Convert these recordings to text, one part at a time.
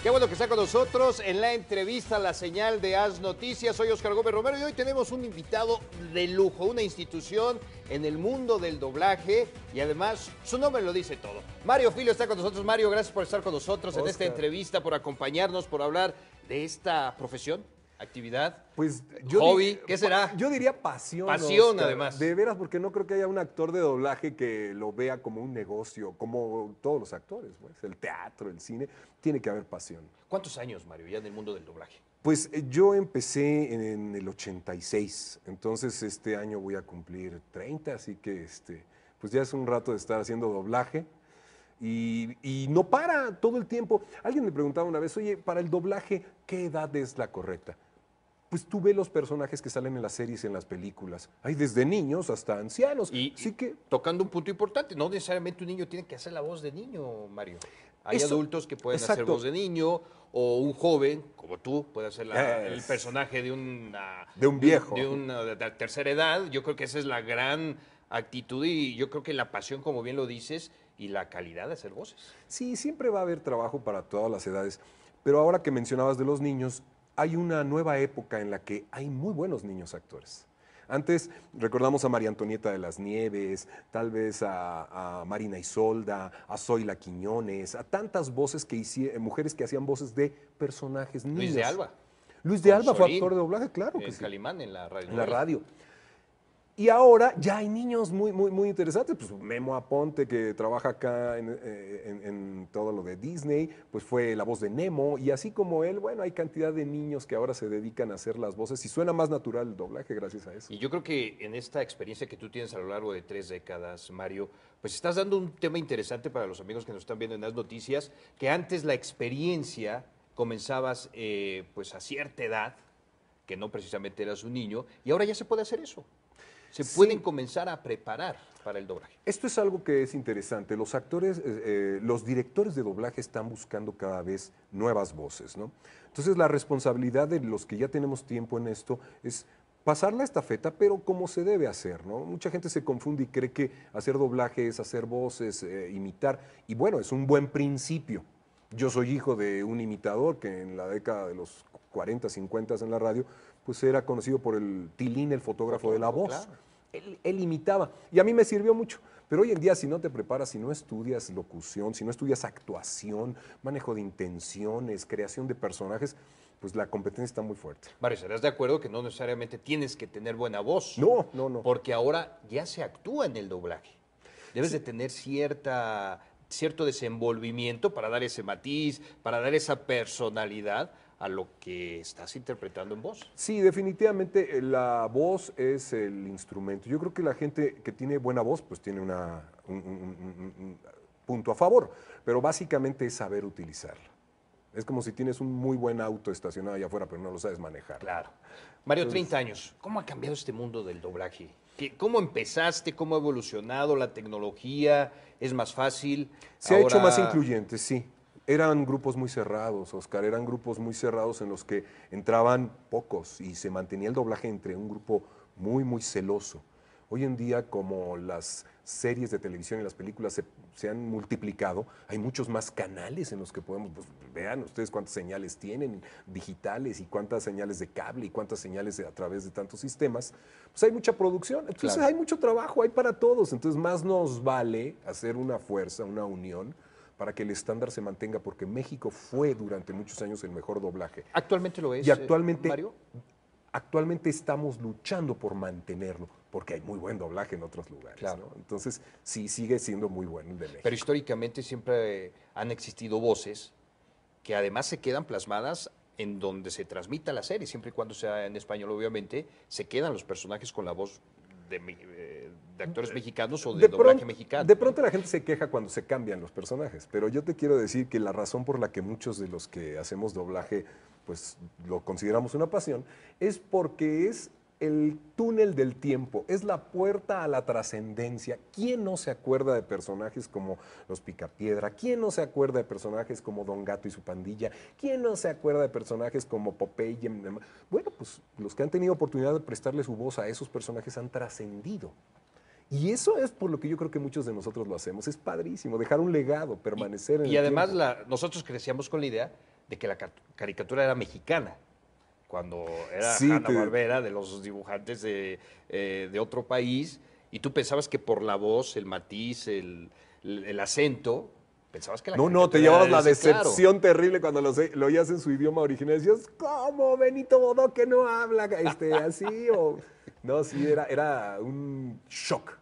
Qué bueno que está con nosotros en la entrevista La Señal de Haz Noticias. Soy Oscar Gómez Romero y hoy tenemos un invitado de lujo, una institución en el mundo del doblaje y además su nombre lo dice todo. Mario Filio está con nosotros. Mario, gracias por estar con nosotros Oscar, en esta entrevista, por acompañarnos, por hablar de esta profesión, actividad, pues hobby, ¿qué será? Yo diría pasión. Pasión, Oscar, además. De veras, porque no creo que haya un actor de doblaje que lo vea como un negocio, como todos los actores, pues, el teatro, el cine, tiene que haber pasión. ¿Cuántos años, Mario, ya en el mundo del doblaje? Pues yo empecé en el 86, entonces este año voy a cumplir 30, así que pues ya es un rato de estar haciendo doblaje. Y no para todo el tiempo. Alguien me preguntaba una vez, oye, para el doblaje, ¿qué edad es la correcta? Pues tú ves los personajes que salen en las series y en las películas. Hay desde niños hasta ancianos. Y que tocando un punto importante, no necesariamente un niño tiene que hacer la voz de niño, Mario. Hay Eso, adultos que pueden hacer exacto. voz de niño, o un joven, como tú, puede hacer el personaje de un viejo. de una de tercera edad. Yo creo que esa es la gran actitud y yo creo que la pasión, como bien lo dices, y la calidad de hacer voces. Sí, siempre va a haber trabajo para todas las edades. Pero ahora que mencionabas de los niños, hay una nueva época en la que hay muy buenos niños actores. Antes recordamos a María Antonieta de las Nieves, tal vez a Marina Isolda, a Zoila Quiñones, a tantas voces mujeres que hacían voces de personajes niños. Luis de Alba. Luis de Alba fue Solín, actor de doblaje, claro que el sí. Calimán en la radio. En la radio. Y ahora ya hay niños muy interesantes. Pues Memo Aponte, que trabaja acá en todo lo de Disney, pues fue la voz de Nemo. Y así como él, bueno, hay cantidad de niños que ahora se dedican a hacer las voces y suena más natural el doblaje gracias a eso. Y yo creo que en esta experiencia que tú tienes a lo largo de 3 décadas, Mario, pues estás dando un tema interesante para los amigos que nos están viendo en las noticias, que antes la experiencia comenzabas pues a cierta edad, que no precisamente eras un niño, y ahora ya se puede hacer eso. Se pueden comenzar a preparar para el doblaje. Esto es algo que es interesante. Los actores, los directores de doblaje están buscando cada vez nuevas voces, ¿no? Entonces la responsabilidad de los que ya tenemos tiempo en esto es pasar la estafeta, pero como se debe hacer, ¿no? Mucha gente se confunde y cree que hacer doblaje es hacer voces, imitar, y bueno, es un buen principio. Yo soy hijo de un imitador que en la década de los 40, 50 en la radio, pues era conocido por el Tilín, el fotógrafo de la voz. Claro. Él imitaba y a mí me sirvió mucho. Pero hoy en día, si no te preparas, si no estudias locución, si no estudias actuación, manejo de intenciones, creación de personajes, pues la competencia está muy fuerte. Mario, ¿estarás de acuerdo que no necesariamente tienes que tener buena voz? No. Porque ahora ya se actúa en el doblaje. Debes de tener cierto desenvolvimiento para dar ese matiz, para dar esa personalidad a lo que estás interpretando en voz. Sí, definitivamente la voz es el instrumento. Yo creo que la gente que tiene buena voz, pues tiene un punto a favor, pero básicamente es saber utilizarla. Es como si tienes un muy buen auto estacionado allá afuera, pero no lo sabes manejar. Claro. Mario, 30 años. ¿Cómo ha cambiado este mundo del doblaje? ¿Cómo empezaste? ¿Cómo ha evolucionado la tecnología? ¿Es más fácil? Se ha hecho más incluyente, sí. Eran grupos muy cerrados, Oscar, eran grupos muy cerrados en los que entraban pocos y se mantenía el doblaje entre un grupo muy celoso. Hoy en día, como las series de televisión y las películas se han multiplicado, hay muchos más canales en los que podemos, pues, vean ustedes cuántas señales tienen digitales y cuántas señales de cable y cuántas señales a través de tantos sistemas, pues hay mucha producción, entonces claro, hay mucho trabajo, hay para todos, entonces más nos vale hacer una fuerza, una unión, para que el estándar se mantenga, porque México fue durante muchos años el mejor doblaje. ¿Actualmente lo es, y actualmente, Mario? Actualmente estamos luchando por mantenerlo, porque hay muy buen doblaje en otros lugares. Claro. ¿no? Entonces, sí, sigue siendo muy bueno el de México. Pero históricamente siempre han existido voces que además se quedan plasmadas en donde se transmita la serie, siempre y cuando sea en español, obviamente, se quedan los personajes con la voz de actores mexicanos o de doblaje mexicano. De pronto la gente se queja cuando se cambian los personajes, pero yo te quiero decir que la razón por la que muchos de los que hacemos doblaje pues lo consideramos una pasión es porque es el túnel del tiempo, es la puerta a la trascendencia. ¿Quién no se acuerda de personajes como los Picapiedra? ¿Quién no se acuerda de personajes como Don Gato y su pandilla? ¿Quién no se acuerda de personajes como Popeye? Bueno, pues los que han tenido oportunidad de prestarle su voz a esos personajes han trascendido. Y eso es por lo que yo creo que muchos de nosotros lo hacemos. Es padrísimo, dejar un legado, permanecer en el Y además tiempo. nosotros crecíamos con la idea de que la caricatura era mexicana, cuando era Sí, Hanna-Barbera, de los dibujantes de otro país, y tú pensabas que por la voz, el matiz, el acento, pensabas que la No, te caricatura llevabas era la de ese, claro. decepción terrible cuando lo oías en su idioma original. Decías, ¿cómo Benito Bodo que no habla así? No, sí, era un shock.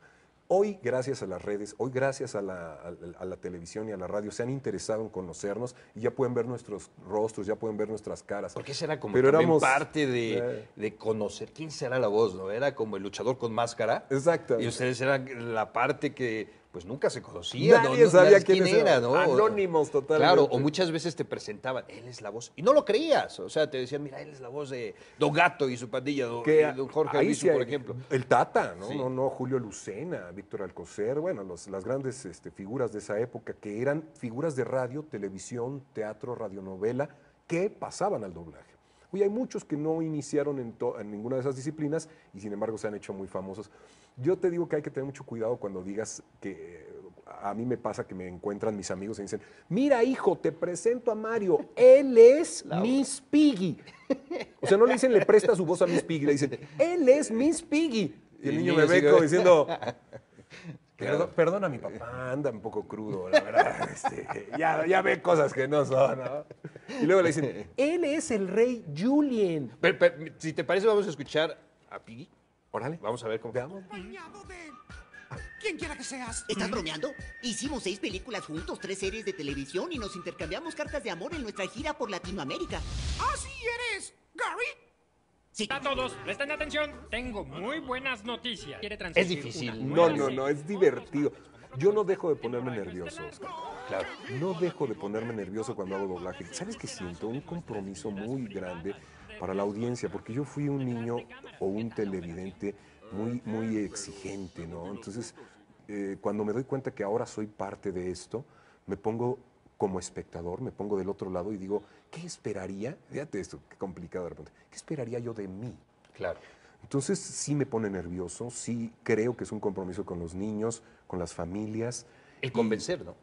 Hoy, gracias a las redes, hoy gracias a la televisión y a la radio, se han interesado en conocernos y ya pueden ver nuestros rostros, ya pueden ver nuestras caras. Porque esa era como Pero también éramos, parte de conocer quién será la voz, ¿no? Era como el luchador con máscara. Exacto. Y ustedes eran la parte que pues nunca se conocía, ¿no? Nadie sabía quién era, ¿no? Anónimos totalmente. Claro, o muchas veces te presentaban, él es la voz, y no lo creías, o sea, te decían, mira, él es la voz de Don Gato y su pandilla, don Jorge ahí Albizu, sí por ejemplo. El Tata, ¿no? Sí. No, Julio Lucena, Víctor Alcocer, bueno, las grandes figuras de esa época que eran figuras de radio, televisión, teatro, radionovela, que pasaban al doblaje. Hoy hay muchos que no iniciaron en ninguna de esas disciplinas y sin embargo se han hecho muy famosos. Yo te digo que hay que tener mucho cuidado cuando digas que a mí me pasa que me encuentran mis amigos y me dicen, mira hijo, te presento a Mario, él es Miss Piggy. O sea, no le dicen le presta su voz a Miss Piggy, le dicen, él es Miss Piggy. Y el niño me ve como diciendo, perdona mi papá, anda un poco crudo, la verdad. Ya ve cosas que no son, ¿no? Y luego le dicen, él es el rey Julien. Pero, si te parece, vamos a escuchar a Piggy. Órale. Vamos a ver cómo. Veamos. Bañado de quien quiera que seas. ¿Estás bromeando? Hicimos 6 películas juntos, 3 series de televisión y nos intercambiamos cartas de amor en nuestra gira por Latinoamérica. ¿Así eres, Gary? Sí. A todos, presten atención. Tengo muy buenas noticias. ¿Quiere Es transmitir difícil. una No, buena es divertido. Yo no dejo de ponerme nervioso, Oscar. Claro. No dejo de ponerme nervioso cuando hago doblaje. ¿Sabes qué siento? Un compromiso muy grande para la audiencia, porque yo fui un niño o un televidente muy exigente, ¿no? Entonces, cuando me doy cuenta que ahora soy parte de esto, me pongo como espectador, me pongo del otro lado y digo, ¿qué esperaría? Fíjate esto, qué complicado de repente. ¿Qué esperaría yo de mí? Claro. Entonces sí me pone nervioso, sí creo que es un compromiso con los niños, con las familias. El convencer, ¿no?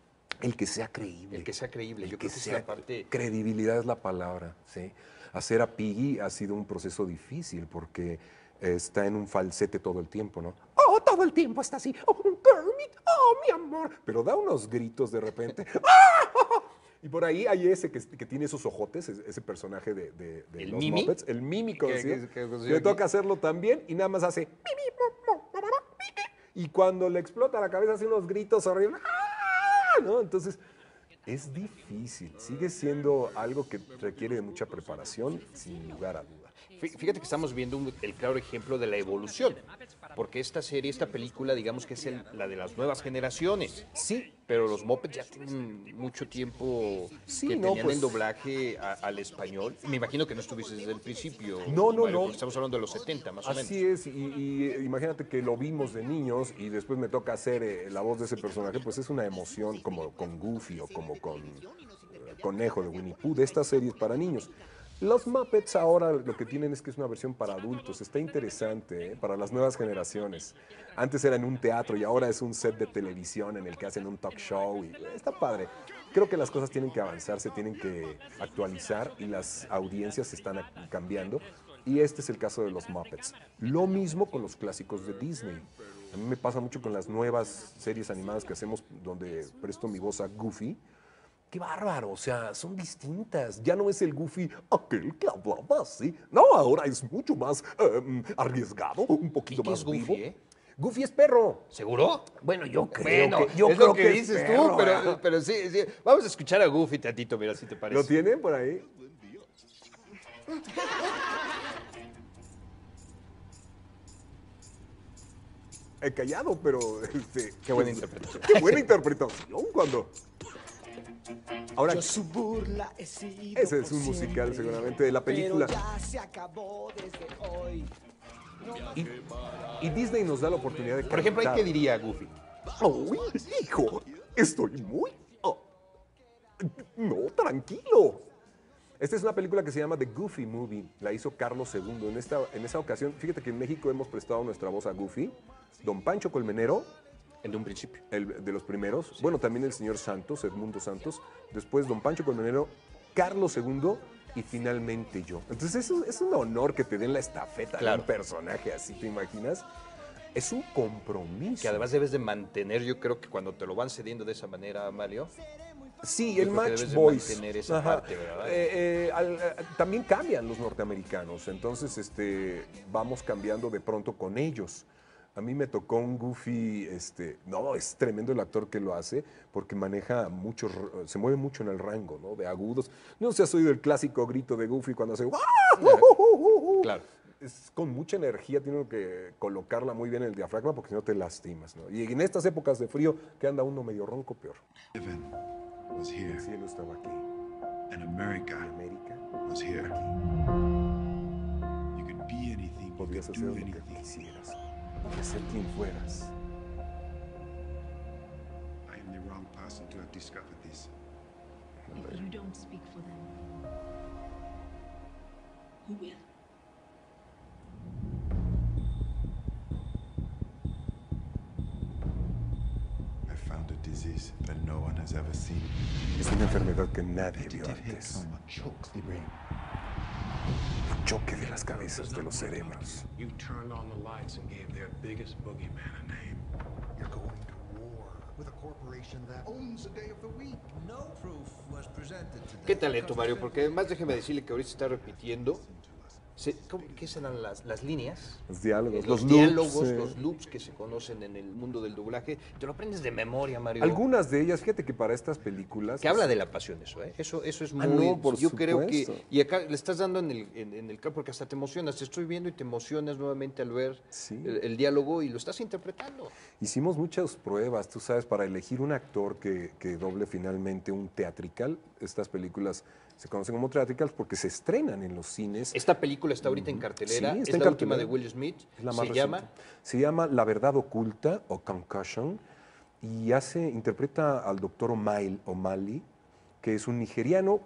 El que sea creíble. El que sea creíble. Yo que creo que es la parte. credibilidad es la palabra, ¿sí? Hacer a Piggy ha sido un proceso difícil porque está en un falsete todo el tiempo, ¿no? Oh, todo el tiempo está así. Oh, Kermit, oh, mi amor. Pero da unos gritos de repente. ¡Ah! Y por ahí hay ese que tiene esos ojotes, ese personaje de ¿El los Mimi? Muppets, el Mimi conocido, que le toca hacerlo también y nada más hace Mimi, y cuando le explota la cabeza hace unos gritos horribles. ¡Ah! ¿No? Entonces, es difícil, sigue siendo algo que requiere de mucha preparación, sin lugar a duda. Fíjate que estamos viendo el claro ejemplo de la evolución, porque esta serie, esta película, digamos que es la de las nuevas generaciones. Sí, Pero los Muppets ya tienen mucho tiempo Sí, que no, tenían pues- el doblaje al español. Me imagino que no estuviste desde el principio. No, Mario, no. porque estamos hablando de los 70, más o menos. así es, y imagínate que lo vimos de niños y después me toca hacer la voz de ese personaje, pues es una emoción como con Goofy o como con Conejo de Winnie Pooh, de estas series para niños. Los Muppets ahora lo que tienen es que es una versión para adultos, está interesante, para las nuevas generaciones. Antes era en un teatro y ahora es un set de televisión en el que hacen un talk show y está padre. Creo que las cosas tienen que avanzar, se tienen que actualizar y las audiencias se están cambiando. Y este es el caso de los Muppets. Lo mismo con los clásicos de Disney. A mí me pasa mucho con las nuevas series animadas que hacemos donde presto mi voz a Goofy. ¡Qué bárbaro! O sea, son distintas. Ya no es el Goofy aquel que hablaba así. No, ahora es mucho más arriesgado, un poquito ¿Y qué más es Goofy, vivo. Goofy es perro. ¿Seguro? Bueno, yo creo Bueno, que, yo es creo lo que es dices perro, tú, ¿verdad? pero sí, sí. Vamos a escuchar a Goofy tantito, mira, si te parece. ¿Lo tienen por ahí? He callado, pero... Qué buena interpretación. Qué buena interpretación cuando... Ahora, Yo su burla he sido ese es por un musical siempre, seguramente de la película. Pero ya se acabó desde hoy. Y Disney nos da la oportunidad de Por ejemplo, ¿ahí cantar. qué diría Goofy? ¡Uy, hijo! Estoy muy... no, tranquilo. Esta es una película que se llama The Goofy Movie. La hizo Carlos II. En esa ocasión, fíjate que en México hemos prestado nuestra voz a Goofy. Don Pancho Colmenero, En un principio. el de los primeros. Bueno, también el señor Santos, Edmundo Santos. Después Don Pancho Colmenero Carlos II y finalmente yo. Entonces es un honor que te den la estafeta de Claro. un personaje así, ¿te imaginas? Es un compromiso. Que además debes de mantener, yo creo que cuando te lo van cediendo de esa manera, Mario, Sí, Yo el creo que match debes de boys. mantener esa parte, ¿verdad? También cambian los norteamericanos, entonces vamos cambiando de pronto con ellos. A mí me tocó un Goofy, no, es tremendo el actor que lo hace, porque maneja mucho, se mueve mucho en el rango, ¿no? De agudos. No sé, soy del clásico grito de Goofy cuando hace claro. Es con mucha energía, tiene que colocarla muy bien en el diafragma porque si no te lastimas, ¿no? Y en estas épocas de frío que anda uno medio ronco, peor. Heaven was here, El cielo estaba aquí, and America América was here. You could be anything, you podías could hacer do lo que anything. quisieras, podías ser quien fueras. I am the wrong person to have discovered this. If you don't speak for them, who will? I found a disease that no one has ever seen. Es una enfermedad que nadie It vio did hit antes. someone, choked the brain. El choque de las cabezas de los cerebros. You turned on the lights and gave their biggest boogeyman a name. You're going to war with a corporation that owns a day of the week. No proof was presented today. ¿Qué talento, Mario? Porque además déjeme decirle que ahorita se está repitiendo. ¿Qué serán las líneas? Los diálogos, Los loops, diálogos, los loops que se conocen en el mundo del doblaje. Te lo aprendes de memoria, Mario. Algunas de ellas, fíjate que para estas películas... Que habla de la pasión eso, ¿eh? Eso es muy... no, por yo creo supuesto. que... Y acá le estás dando en el porque hasta te emocionas. Te estoy viendo y te emocionas nuevamente al ver Sí. el diálogo y lo estás interpretando. Hicimos muchas pruebas, tú sabes, para elegir un actor que doble finalmente un teatrical. Estas películas se conocen como teatricals porque se estrenan en los cines. Esta película está ahorita en cartelera. Sí, es está la en última de cartelera. Will Smith. Es la más Se reciente. llama... Se llama La Verdad Oculta o Concussion y interpreta al doctor O'Malley, que es un nigeriano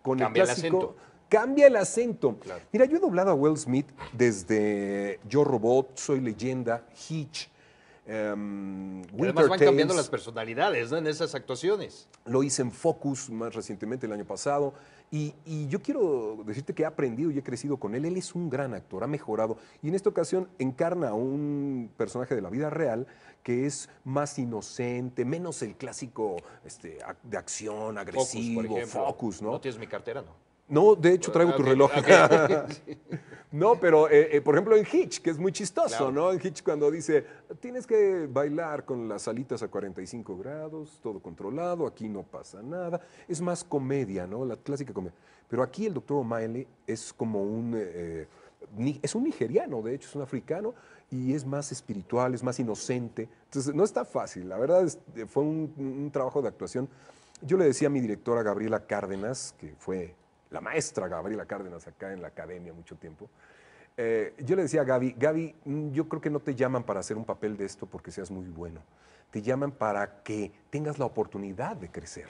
con Cambia el el clásico... acento. Cambia el acento. Claro. Mira, yo he doblado a Will Smith desde Yo Robot, Soy Leyenda, Hitch, Y además Winter van cambiando Tales. las personalidades, ¿no? En esas actuaciones. Lo hice en Focus más recientemente el año pasado. Y yo quiero decirte que he aprendido y he crecido con él. Él es un gran actor, ha mejorado. Y en esta ocasión encarna a un personaje de la vida real que es más inocente, menos el clásico de acción, agresivo, Focus, por ejemplo. Focus, ¿no? No tienes mi cartera, ¿no? No, de hecho traigo tu Ok, reloj. ok. No, pero por ejemplo en Hitch, que es muy chistoso, Claro. ¿no? En Hitch cuando dice, tienes que bailar con las alitas a 45 grados, todo controlado, aquí no pasa nada. Es más comedia, ¿no? La clásica comedia. Pero aquí el doctor O'Malley es como es un nigeriano, de hecho, es un africano, y es más espiritual, es más inocente. Entonces, no está fácil. La verdad, fue un trabajo de actuación. Yo le decía a mi directora Gabriela Cárdenas, que fue la maestra Gabriela Cárdenas acá en la academia mucho tiempo, yo le decía a Gaby, yo creo que no te llaman para hacer un papel de esto porque seas muy bueno, te llaman para que tengas la oportunidad de crecer.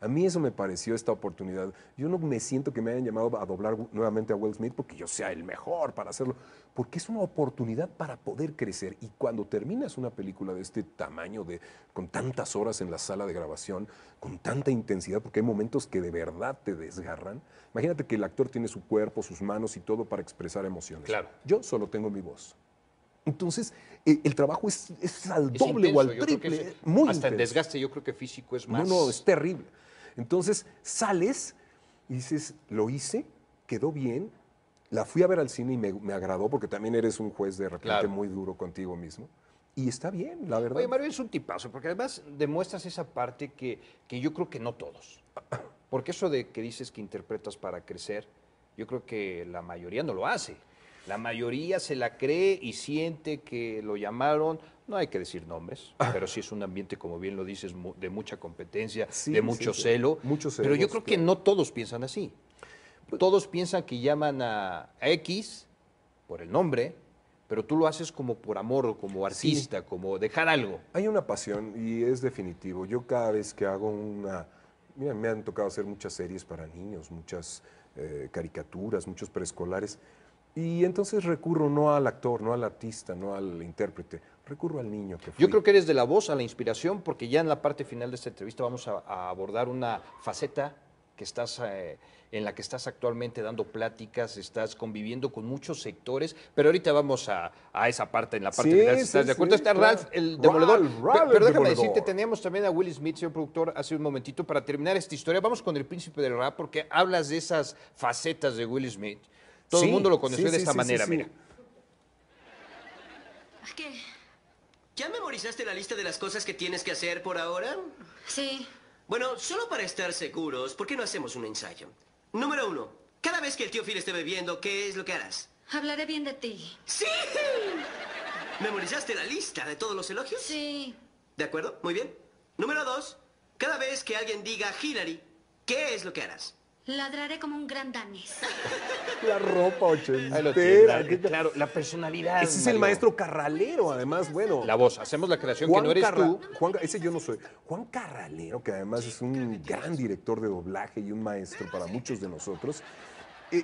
A mí eso me pareció esta oportunidad. Yo no me siento que me hayan llamado a doblar nuevamente a Will Smith porque yo sea el mejor para hacerlo, porque es una oportunidad para poder crecer. Y cuando terminas una película de este tamaño, con tantas horas en la sala de grabación, con tanta intensidad, porque hay momentos que de verdad te desgarran, imagínate que el actor tiene su cuerpo, sus manos y todo para expresar emociones. Claro. Yo solo tengo mi voz. Entonces, el trabajo es al Es doble intenso, o al yo creo que triple. es- Muy hasta el intenso. desgaste yo creo que físico es más... No, es terrible. Entonces sales y dices, lo hice, quedó bien, la fui a ver al cine y me agradó porque también eres un juez de repente Claro. muy duro contigo mismo. Y está bien, la verdad. Oye, Mario es un tipazo, porque además demuestras esa parte que yo creo que no todos. Porque eso de que dices que interpretas para crecer, yo creo que la mayoría no lo hace. La mayoría se la cree y siente que lo llamaron, no hay que decir nombres, pero sí es un ambiente, como bien lo dices, de mucha competencia, Sí, de mucho sí, sí. celo. Muchos pero yo celos, creo que claro. no todos piensan así. Todos piensan que llaman a X por el nombre, pero tú lo haces como por amor, como artista, como dejar algo. Hay una pasión y es definitivo. Yo cada vez que hago Mira, me han tocado hacer muchas series para niños, muchas caricaturas, muchos preescolares. Y entonces recurro no al actor, no al artista, no al intérprete, recurro al niño que fui. Yo creo que eres de la voz a la inspiración, porque ya en la parte final de esta entrevista vamos a abordar una faceta en la que estás actualmente dando pláticas, estás conviviendo con muchos sectores, pero ahorita vamos a esa parte, en la parte Sí, final, si sí, estás de acuerdo. sí, Está claro. Ralph, el demoledor. Ralph Pero el déjame demoledor. decirte, teníamos también a Will Smith, señor productor, hace un momentito para terminar esta historia. Vamos con el príncipe del rap, porque hablas de esas facetas de Will Smith. Todo Sí, el mundo lo conoció sí, de sí, esta sí, manera, sí. mira. ¿Qué? ¿Ya memorizaste la lista de las cosas que tienes que hacer por ahora? Sí. Bueno, solo para estar seguros, ¿por qué no hacemos un ensayo? Número 1. Cada vez que el tío Phil esté bebiendo, ¿qué es lo que harás? Hablaré bien de ti. ¡Sí! ¿Memorizaste la lista de todos los elogios? Sí. ¿De acuerdo? Muy bien. Número 2. Cada vez que alguien diga Hillary, ¿qué es lo que harás? Ladraré como un gran danés. La ropa Ahí lo ochentera. tiene, claro, la personalidad. Ese es el Mario. maestro Carralero, además, bueno. La voz, hacemos la creación que no eres tú. Ese yo no soy. Juan Carralero, que además es un gran director de doblaje y un maestro para muchos de nosotros,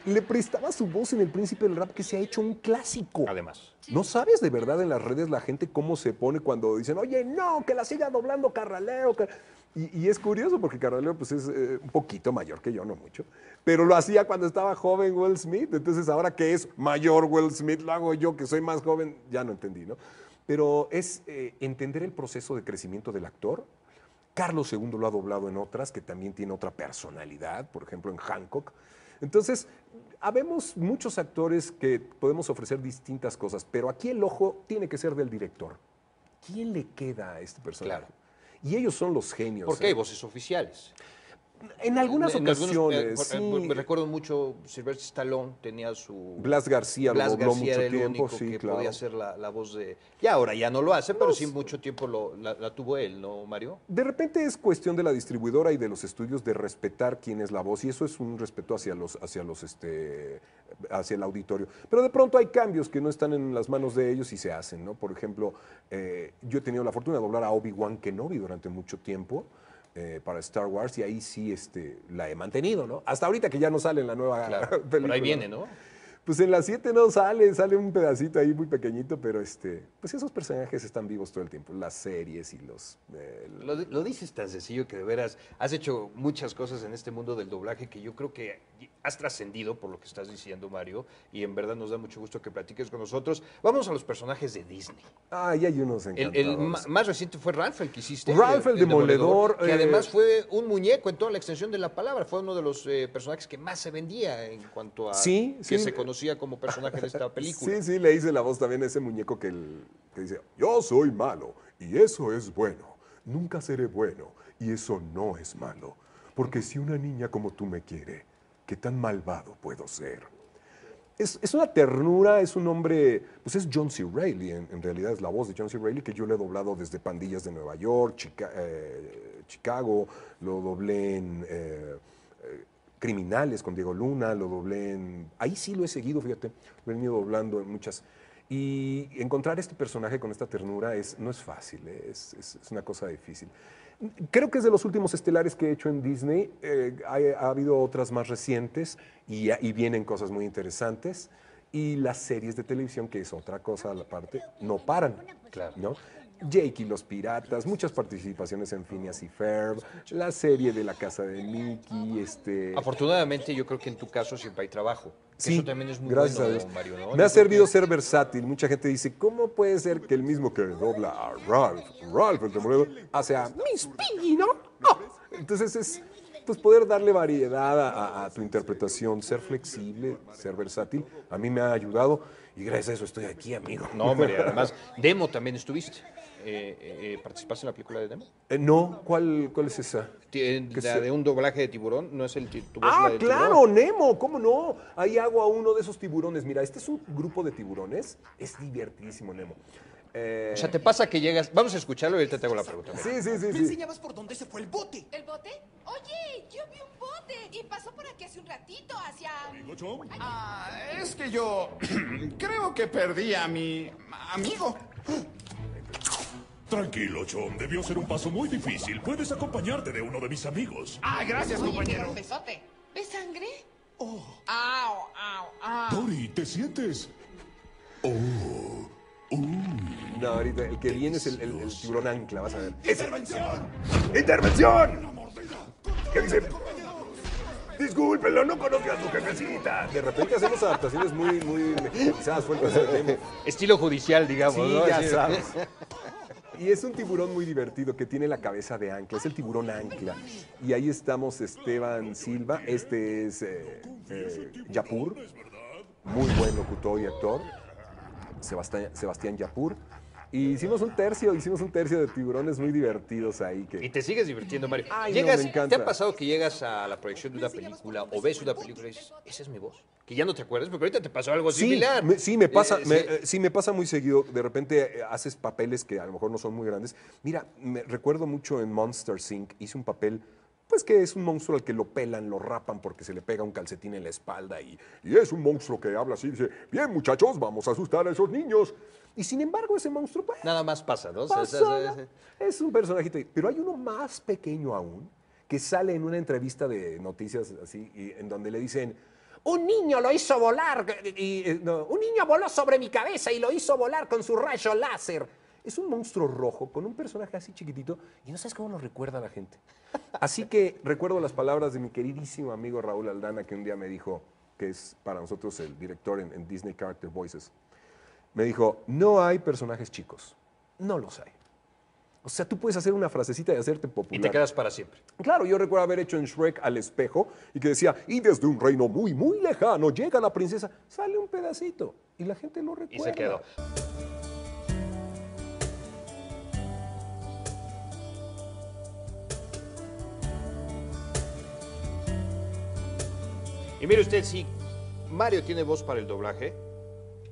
le prestaba su voz en El Príncipe del Rap, que se ha hecho un clásico. Además. ¿No sabes de verdad en las redes la gente cómo se pone cuando dicen, oye, no, que la siga doblando Carralero? Y es curioso porque Carralero pues es un poquito mayor que yo, no mucho, pero lo hacía cuando estaba joven Will Smith. Entonces ahora que es mayor Will Smith, lo hago yo que soy más joven, ya no entendí, ¿no? Pero es entender el proceso de crecimiento del actor. Carlos II lo ha doblado en otras, que también tiene otra personalidad, por ejemplo en Hancock. Entonces, habemos muchos actores que podemos ofrecer distintas cosas, pero aquí el ojo tiene que ser del director. ¿Quién le queda a este personaje? Claro. Y ellos son los genios. Porque hay voces oficiales. En algunas ocasiones, sí. Me recuerdo mucho, Sylvester Stallone tenía su... Blas García Blas lo dobló García mucho era el tiempo, único sí, que claro. podía hacer la voz de... Ya ahora ya no lo hace, pero sí mucho tiempo la tuvo él, ¿no, Mario? De repente es cuestión de la distribuidora y de los estudios de respetar quién es la voz, y eso es un respeto hacia el auditorio. Pero de pronto hay cambios que no están en las manos de ellos y se hacen, ¿no? Por ejemplo, yo he tenido la fortuna de doblar a Obi-Wan Kenobi durante mucho tiempo. Para Star Wars, y ahí sí la he mantenido, ¿no? Hasta ahorita que ya no sale en la nueva película. Pero ahí viene, ¿no? Pues en la 7 no sale un pedacito ahí muy pequeñito, pero pues esos personajes están vivos todo el tiempo, las series y los... Lo dices tan sencillo que de veras has hecho muchas cosas en este mundo del doblaje que yo creo que has trascendido por lo que estás diciendo, Mario, y en verdad nos da mucho gusto que platiques con nosotros. Vamos a los personajes de Disney. Ah, y hay unos encantadores. El más reciente fue Ralph, el que hiciste. Ralph el Demoledor. Que además fue un muñeco en toda la extensión de la palabra. Fue uno de los personajes que más se vendía en cuanto a que se conocía como personaje de esta película. Sí, le hice la voz también a ese muñeco que dice, yo soy malo y eso es bueno. Nunca seré bueno y eso no es malo. Porque si una niña como tú me quiere, ¿qué tan malvado puedo ser? Es una ternura, es un hombre, pues es John C. Reilly, en realidad es la voz de John C. Reilly, que yo le he doblado desde Pandillas de Nueva York, Chicago, lo doblé en Criminales con Diego Luna, lo doblé en... Ahí sí lo he seguido, fíjate, lo he venido doblando en muchas... Y encontrar este personaje con esta ternura no es fácil, es una cosa difícil. Creo que es de los últimos estelares que he hecho en Disney. Ha habido otras más recientes y vienen cosas muy interesantes. Y las series de televisión, que es otra cosa a la parte, no paran. Claro. ¿No? Jake y los Piratas, muchas participaciones en Phineas y Ferb, la serie de La Casa de Mickey. Afortunadamente, yo creo que en tu caso siempre hay trabajo. Sí, eso también es muy gracias bueno, a Dios. Mario, ¿no? Me ha servido ser versátil. Mucha gente dice, ¿cómo puede ser que el mismo que dobla a Ralph el Demoledor, hace a Miss Piggy, ¿no? Oh. Entonces es pues poder darle variedad a tu interpretación, ser flexible, ser versátil. A mí me ha ayudado y gracias a eso estoy aquí, amigo. No, hombre, además, Demo también estuviste. ¿Participaste en la película de Demo? No, ¿cuál es esa? La de un doblaje de tiburón, ¿no es tu voz Ah, la del claro, tiburón? Nemo, ¿cómo no? Ahí hago a uno de esos tiburones. Mira, este es un grupo de tiburones. Es divertidísimo, Nemo. O sea, te pasa que llegas... Vamos a escucharlo y ahorita te hago la pregunta. Sí. ¿Me enseñabas por dónde se fue el bote? ¿El bote? Oye, yo vi un bote y pasó por aquí hace un ratito hacia... Es que yo creo que perdí a mi amigo. Tranquilo, Chom. Debió ser un paso muy difícil. Puedes acompañarte de uno de mis amigos. Ah, gracias, Oye, compañero. qué golpezote. ¿Ves sangre? Oh. Au, au, au. Dory, ¿te sientes? No, ahorita el que viene es el tiburón ancla, vas a ver. ¡Intervención! ¡Intervención! ¿Qué dice? discúlpenlo, no conozco a su jefecita. De repente hacemos adaptaciones muy mexicanizadas, fuertes de tema. Estilo judicial, digamos, Sí, ¿no? ya Así- sabes. Y es un tiburón muy divertido que tiene la cabeza de ancla, es el tiburón ancla. Y ahí estamos Esteban Silva, este es Yapur, muy buen locutor y actor, Sebastián Yapur. Y hicimos un tercio de tiburones muy divertidos ahí. Y te sigues divirtiendo, Mario. Ay, no, Llegas, me encanta. ¿te ha pasado que llegas a la proyección de una película o ves una película y dices, esa es mi voz? Que ya no te acuerdas, porque ahorita te pasó algo similar. Sí, me pasa, Sí. me pasa muy seguido. De repente haces papeles que a lo mejor no son muy grandes. Mira, me recuerdo mucho en Monster Inc. Hice un papel, pues que es un monstruo al que lo pelan, lo rapan porque se le pega un calcetín en la espalda y es un monstruo que habla así y dice, bien muchachos, vamos a asustar a esos niños. Y sin embargo ese monstruo, pues, Nada más pasa, ¿no? es un personajito. Pero hay uno más pequeño aún que sale en una entrevista de noticias así, en donde le dicen, un niño lo hizo volar, un niño voló sobre mi cabeza y lo hizo volar con su rayo láser. Es un monstruo rojo con un personaje así chiquitito y no sabes cómo lo recuerda a la gente. Así que recuerdo las palabras de mi queridísimo amigo Raúl Aldana, que un día me dijo, que es para nosotros el director en Disney Character Voices, me dijo, no hay personajes chicos, no los hay. O sea, tú puedes hacer una frasecita y hacerte popular. Y te quedas para siempre. Claro, yo recuerdo haber hecho en Shrek al espejo y que decía, y desde un reino muy, muy lejano llega la princesa. Sale un pedacito y la gente lo recuerda. Y se quedó. Y mire usted, si Mario tiene voz para el doblaje,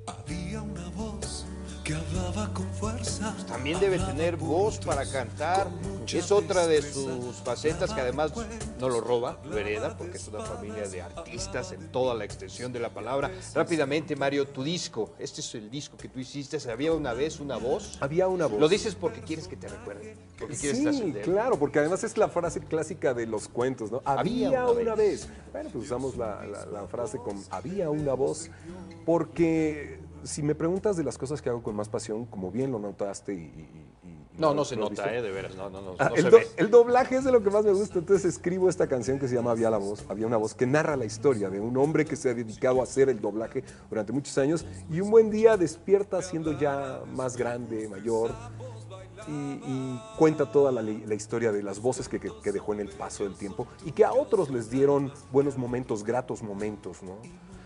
Había una voz que hablaba con fuerza. también debe tener voz para cantar. Es otra de sus facetas que además no lo roba, lo hereda, porque es una familia de artistas en toda la extensión de la palabra. Rápidamente, Mario, tu disco, este es el disco que tú hiciste, ¿había una vez una voz? Había una voz. Lo dices porque quieres que te recuerden, porque quieres Sí, trascender. claro, porque además es la frase clásica de los cuentos, ¿no? Había una vez. Bueno, pues usamos la frase con había una voz, porque si me preguntas de las cosas que hago con más pasión, como bien lo notaste No se ¿lo has nota, visto? de veras, no El, se ve. el doblaje es de lo que más me gusta, entonces escribo esta canción que se llama Había una voz, que narra la historia de un hombre que se ha dedicado a hacer el doblaje durante muchos años y un buen día despierta siendo ya más grande, mayor, y cuenta toda la historia de las voces que dejó en el paso del tiempo y que a otros les dieron buenos momentos, gratos momentos, ¿no?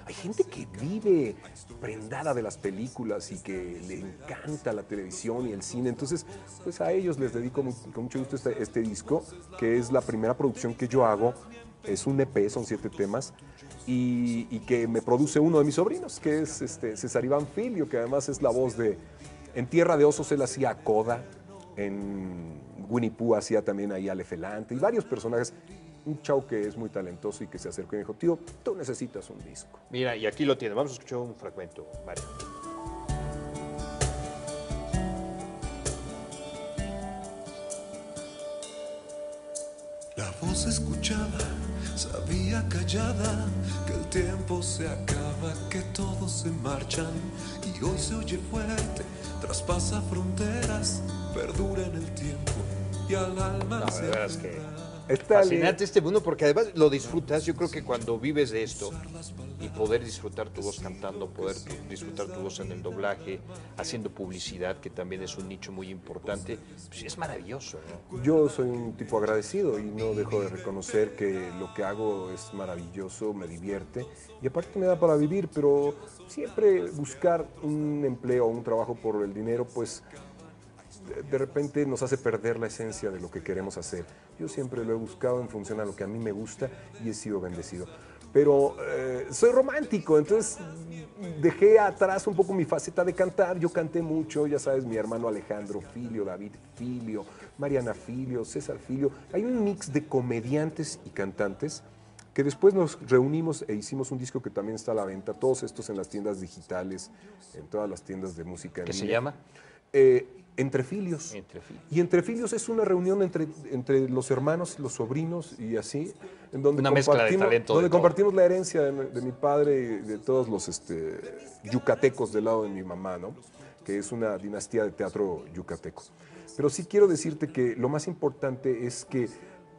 Hay gente que vive prendada de las películas y que le encanta la televisión y el cine. Entonces, pues a ellos les dedico con mucho gusto este disco, que es la primera producción que yo hago. Es un EP, son 7 temas, y que me produce uno de mis sobrinos, que es César Iván Filio, que además es la voz de... En Tierra de Osos él hacía a Koda, en Winnie Pooh hacía también ahí al Efelante, y varios personajes. Un chavo que es muy talentoso y que se acercó y me dijo, tío, tú necesitas un disco. Mira, y aquí lo tiene. Vamos a escuchar un fragmento, Mario. La voz escuchada, sabía callada que el tiempo se acaba, que todos se marchan y hoy se oye fuerte, traspasa fronteras, perdura en el tiempo y al alma No, se de veras que Está fascinante este mundo porque además lo disfrutas. Yo creo que cuando vives de esto y poder disfrutar tu voz cantando, poder disfrutar tu voz en el doblaje, haciendo publicidad, que también es un nicho muy importante, pues es maravilloso, ¿no? Yo soy un tipo agradecido y no dejo de reconocer que lo que hago es maravilloso, me divierte y aparte me da para vivir, pero siempre buscar un empleo o un trabajo por el dinero, pues de repente nos hace perder la esencia de lo que queremos hacer. Yo siempre lo he buscado en función a lo que a mí me gusta y he sido bendecido. Pero soy romántico, entonces dejé atrás un poco mi faceta de cantar. Yo canté mucho, ya sabes, mi hermano Alejandro Filio, David Filio, Mariana Filio, César Filio. Hay un mix de comediantes y cantantes que después nos reunimos e hicimos un disco que también está a la venta. Todos estos en las tiendas digitales, en todas las tiendas de música en ¿Qué se línea. llama? Entre Filios. Entre Filios. Y Entre Filios es una reunión entre los hermanos, los sobrinos y así, en donde Una mezcla de talento. donde de todo. compartimos la herencia de mi padre y de todos los yucatecos del lado de mi mamá, ¿no? Que es una dinastía de teatro yucateco. Pero sí quiero decirte que lo más importante es que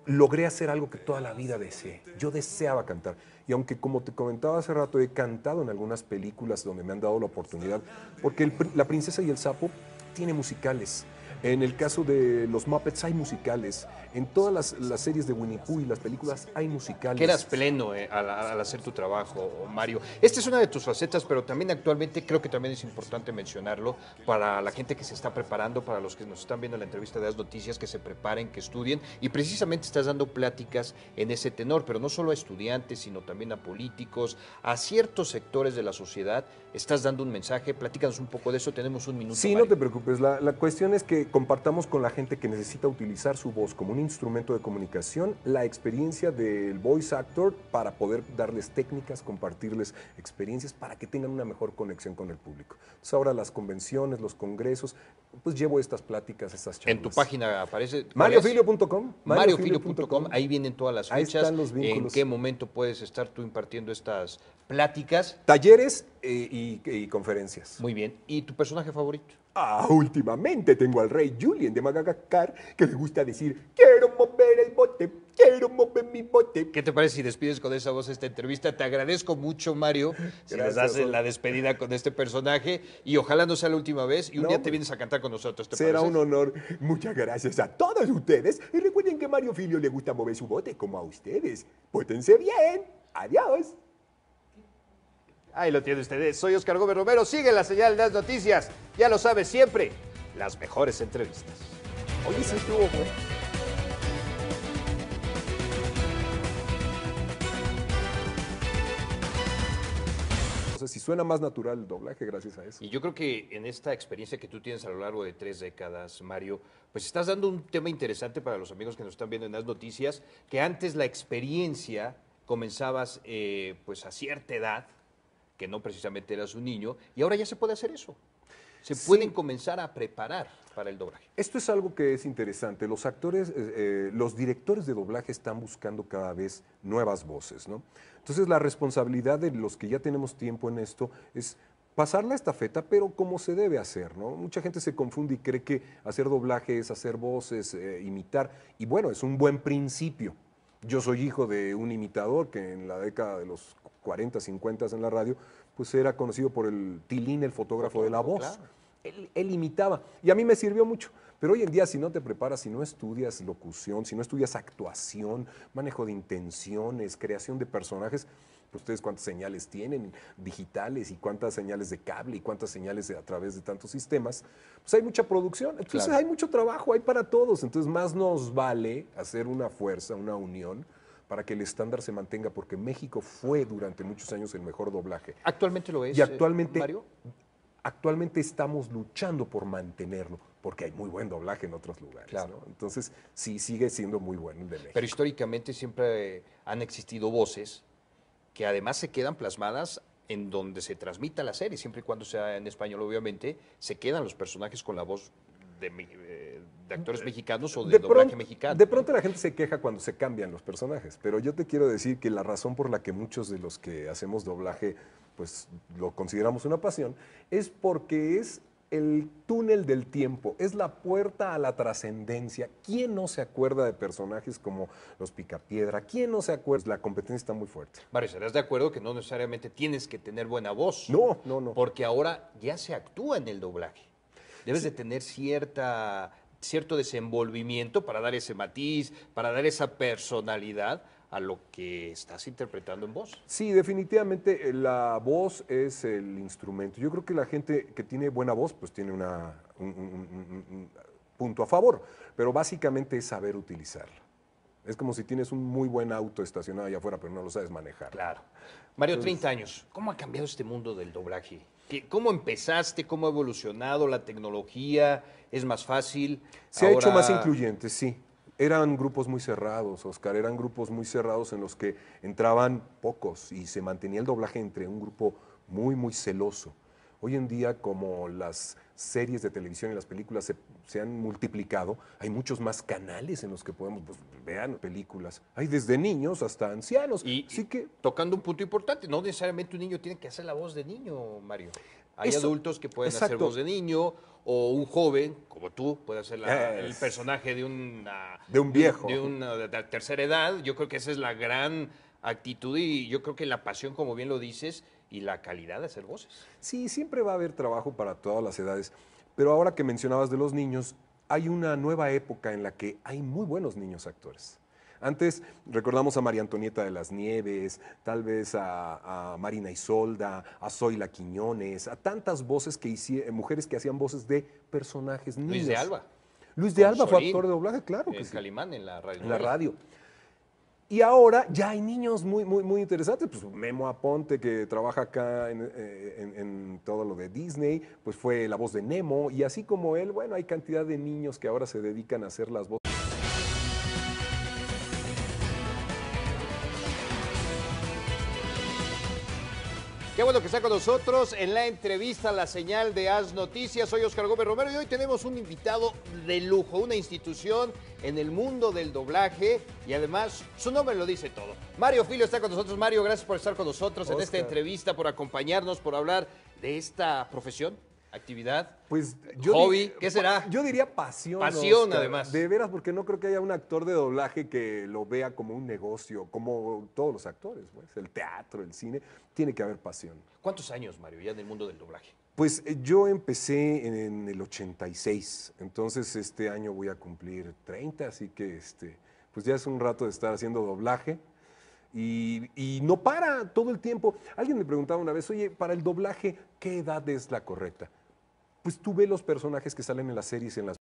logré hacer algo que toda la vida deseé. Yo deseaba cantar. Y aunque, como te comentaba hace rato, he cantado en algunas películas donde me han dado la oportunidad, porque La Princesa y el Sapo tiene musicales. En el caso de los Muppets hay musicales. En todas las series de Winnie Pooh y las películas hay musicales. Que eras pleno al hacer tu trabajo, Mario. Esta es una de tus facetas, pero también actualmente creo que también es importante mencionarlo para la gente que se está preparando, para los que nos están viendo en la entrevista de las noticias, que se preparen, que estudien. Y precisamente estás dando pláticas en ese tenor, pero no solo a estudiantes, sino también a políticos, a ciertos sectores de la sociedad. Estás dando un mensaje. Platícanos un poco de eso. Tenemos un minuto, Sí, Mario. no te preocupes. La cuestión es que compartamos con la gente que necesita utilizar su voz como un instrumento de comunicación, la experiencia del voice actor para poder darles técnicas, compartirles experiencias para que tengan una mejor conexión con el público. Entonces ahora las convenciones, los congresos, pues llevo estas pláticas, estas charlas. En tu página aparece... mariofilio.com. Mariofilio.com, ahí vienen todas las Ahí fechas. están los vínculos. ¿En qué momento puedes estar tú impartiendo estas pláticas? Talleres y conferencias. Muy bien. ¿Y tu personaje favorito? Últimamente tengo al rey Julien de Madagascar que le gusta decir, quiero mover el bote, quiero mover mi bote. ¿Qué te parece si despides con esa voz esta entrevista? Te agradezco mucho, Mario, si les Gracias, das la despedida con este personaje y ojalá no sea la última vez y un día te vienes a cantar con nosotros, ¿te Será parece? un honor. Muchas gracias a todos ustedes y recuerden que Mario Filio le gusta mover su bote como a ustedes. Pótense bien. Adiós. Ahí lo tienen ustedes. Soy Oscar Gómez Romero. Sigue la señal de las noticias. Ya lo sabes siempre. Las mejores entrevistas. Oye, sí estuvo bueno. O sea, si suena más natural el doblaje gracias a eso. Y yo creo que en esta experiencia que tú tienes a lo largo de 3 décadas, Mario, pues estás dando un tema interesante para los amigos que nos están viendo en las noticias, que antes la experiencia comenzabas pues a cierta edad, que no precisamente eras un niño, y ahora ya se puede hacer eso. Se pueden comenzar a preparar para el doblaje. Esto es algo que es interesante. Los actores, los directores de doblaje están buscando cada vez nuevas voces, ¿no? Entonces la responsabilidad de los que ya tenemos tiempo en esto es pasar la estafeta, pero como se debe hacer, ¿no? Mucha gente se confunde y cree que hacer doblaje es hacer voces, imitar, y bueno, es un buen principio. Yo soy hijo de un imitador que en la década de los 40, 50 en la radio, pues era conocido por el Tilín, el fotógrafo de la voz. Claro. Él imitaba y a mí me sirvió mucho. Pero hoy en día, si no te preparas, si no estudias locución, si no estudias actuación, manejo de intenciones, creación de personajes, pues ustedes cuántas señales tienen digitales y cuántas señales de cable y cuántas señales a través de tantos sistemas, pues hay mucha producción. Entonces hay mucho trabajo, hay para todos. Entonces más nos vale hacer una fuerza, una unión, para que el estándar se mantenga, porque México fue durante muchos años el mejor doblaje. ¿Actualmente lo es, y actualmente, Mario? Actualmente estamos luchando por mantenerlo, porque hay muy buen doblaje en otros lugares. Claro. ¿no? Entonces, sí, sigue siendo muy bueno el de México. Pero históricamente siempre han existido voces que además se quedan plasmadas en donde se transmita la serie, siempre y cuando sea en español, obviamente, se quedan los personajes con la voz de actores mexicanos o de doblaje mexicano. De pronto la gente se queja cuando se cambian los personajes, pero yo te quiero decir que la razón por la que muchos de los que hacemos doblaje pues lo consideramos una pasión es porque es el túnel del tiempo, es la puerta a la trascendencia. ¿Quién no se acuerda de personajes como los Picapiedra? ¿Quién no se acuerda? La competencia está muy fuerte. Mario, ¿estarás de acuerdo que no necesariamente tienes que tener buena voz? No. Porque ahora ya se actúa en el doblaje. Debes de tener cierto desenvolvimiento para dar ese matiz, para dar esa personalidad a lo que estás interpretando en voz. Sí, definitivamente la voz es el instrumento. Yo creo que la gente que tiene buena voz, pues tiene un punto a favor, pero básicamente es saber utilizarla. Es como si tienes un muy buen auto estacionado allá afuera, pero no lo sabes manejar. Claro. Mario, 30 años. ¿Cómo ha cambiado este mundo del doblaje? ¿Cómo empezaste? ¿Cómo ha evolucionado la tecnología? ¿Es más fácil? Se ha hecho más incluyente, sí. Eran grupos muy cerrados, Oscar, eran grupos muy cerrados en los que entraban pocos y se mantenía el doblaje entre un grupo muy, muy celoso. Hoy en día, como las series de televisión y las películas se han multiplicado, hay muchos más canales en los que podemos, pues, vean películas. Hay desde niños hasta ancianos. Y sí que tocando un punto importante, no necesariamente un niño tiene que hacer la voz de niño, Mario. Hay adultos que pueden hacer voz de niño, o un joven, como tú, puede hacer el personaje de un viejo. De una tercera edad. Yo creo que esa es la gran actitud y yo creo que la pasión, como bien lo dices, y la calidad de hacer voces. Sí, siempre va a haber trabajo para todas las edades, pero ahora que mencionabas de los niños, hay una nueva época en la que hay muy buenos niños actores. Antes recordamos a María Antonieta de las Nieves, tal vez a Marina Isolda, a Zoila Quiñones, a tantas voces mujeres que hacían voces de personajes niños. Luis de Alba. Luis de Alba fue actor de doblaje, claro que sí. Calimán en la radio. En la radio. Y ahora ya hay niños muy interesantes. Pues Memo Aponte, que trabaja acá en todo lo de Disney, pues fue la voz de Nemo. Y así como él, bueno, hay cantidad de niños que ahora se dedican a hacer las voces. Qué bueno que está con nosotros en la entrevista La Señal de Haz Noticias. Soy Oscar Gómez Romero y hoy tenemos un invitado de lujo, una institución en el mundo del doblaje y además su nombre lo dice todo. Mario Filio está con nosotros. Mario, gracias por estar con nosotros en esta entrevista, por acompañarnos, por hablar de esta profesión, actividad, pues hobby, ¿qué será? Yo diría pasión. Pasión, Oscar, además. De veras, porque no creo que haya un actor de doblaje que lo vea como un negocio, como todos los actores, pues. El teatro, el cine, tiene que haber pasión. ¿Cuántos años, Mario, ya en el mundo del doblaje? Pues yo empecé en el 86, entonces este año voy a cumplir 30, así que pues ya es un rato de estar haciendo doblaje. Y no para todo el tiempo. Alguien me preguntaba una vez, oye, para el doblaje, ¿qué edad es la correcta? Pues tú ves los personajes que salen en las series, en las